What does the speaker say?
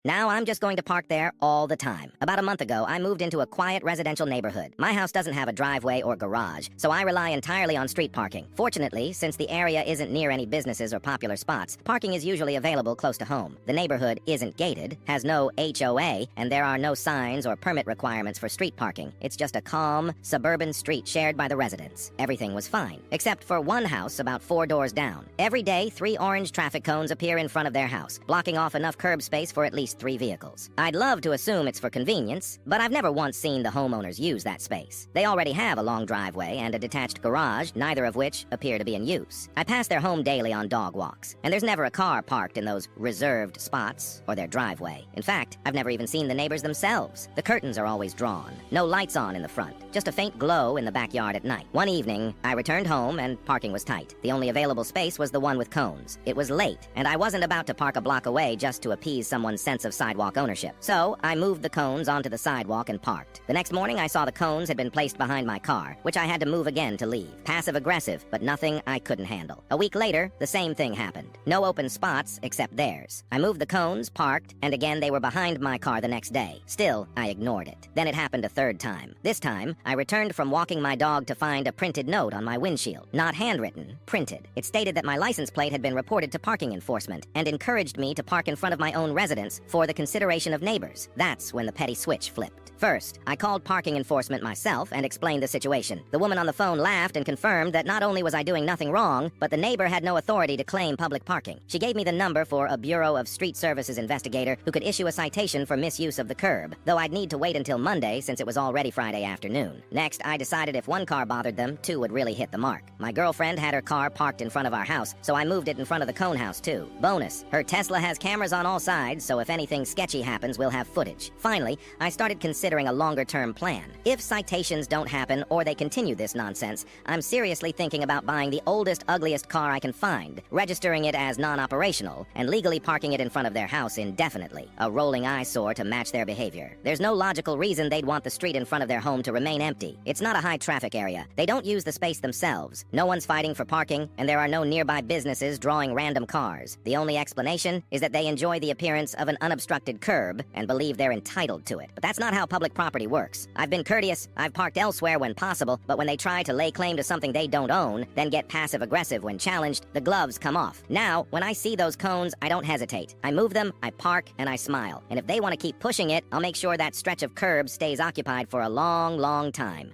Now I'm just going to park there all the time. About a month ago, I moved into a quiet residential neighborhood. My house doesn't have a driveway or garage, so I rely entirely on street parking. Fortunately, since the area isn't near any businesses or popular spots, parking is usually available close to home. The neighborhood isn't gated, has no HOA, and there are no signs or permit requirements for street parking. It's just a calm, suburban street shared by the residents. Everything was fine, except for one house about 4 doors down. Every day, 3 orange traffic cones appear in front of their house, blocking off enough curb space for at least 3 vehicles. I'd love to assume it's for convenience, but I've never once seen the homeowners use that space. They already have a long driveway and a detached garage, neither of which appear to be in use. I pass their home daily on dog walks, and there's never a car parked in those reserved spots or their driveway. In fact, I've never even seen the neighbors themselves. The curtains are always drawn, no lights on in the front, just a faint glow in the backyard at night. One evening, I returned home and parking was tight. The only available space was the one with cones. It was late, and I wasn't about to park a block away just to appease someone's sense of sidewalk ownership. So I moved the cones onto the sidewalk and parked. The next morning, I saw the cones had been placed behind my car, which I had to move again to leave. Passive-aggressive, but nothing I couldn't handle. A week later, the same thing happened. No open spots except theirs. I moved the cones, parked, and again they were behind my car the next day. Still, I ignored it. Then it happened a third time. This time, I returned from walking my dog to find a printed note on my windshield. Not handwritten, printed. It stated that my license plate had been reported to parking enforcement and encouraged me to park in front of my own residence for the consideration of neighbors. That's when the petty switch flipped. First, I called parking enforcement myself and explained the situation. The woman on the phone laughed and confirmed that not only was I doing nothing wrong, but the neighbor had no authority to claim public parking. She gave me the number for a Bureau of Street Services investigator who could issue a citation for misuse of the curb, though I'd need to wait until Monday since it was already Friday afternoon. Next, I decided if one car bothered them, 2 would really hit the mark. My girlfriend had her car parked in front of our house, so I moved it in front of the cone house too. Bonus, her Tesla has cameras on all sides, so if anything sketchy happens, we'll have footage. Finally, I started considering a longer-term plan. If citations don't happen or they continue this nonsense, I'm seriously thinking about buying the oldest, ugliest car I can find, registering it as non-operational, and legally parking it in front of their house indefinitely, a rolling eyesore to match their behavior. There's no logical reason they'd want the street in front of their home to remain empty. It's not a high-traffic area. They don't use the space themselves. No one's fighting for parking, and there are no nearby businesses drawing random cars. The only explanation is that they enjoy the appearance of an unobstructed curb and believe they're entitled to it. But that's not how public property works. I've been courteous, I've parked elsewhere when possible, but when they try to lay claim to something they don't own, then get passive-aggressive when challenged, the gloves come off. Now, when I see those cones, I don't hesitate. I move them, I park, and I smile. And if they want to keep pushing it, I'll make sure that stretch of curb stays occupied for a long, long time.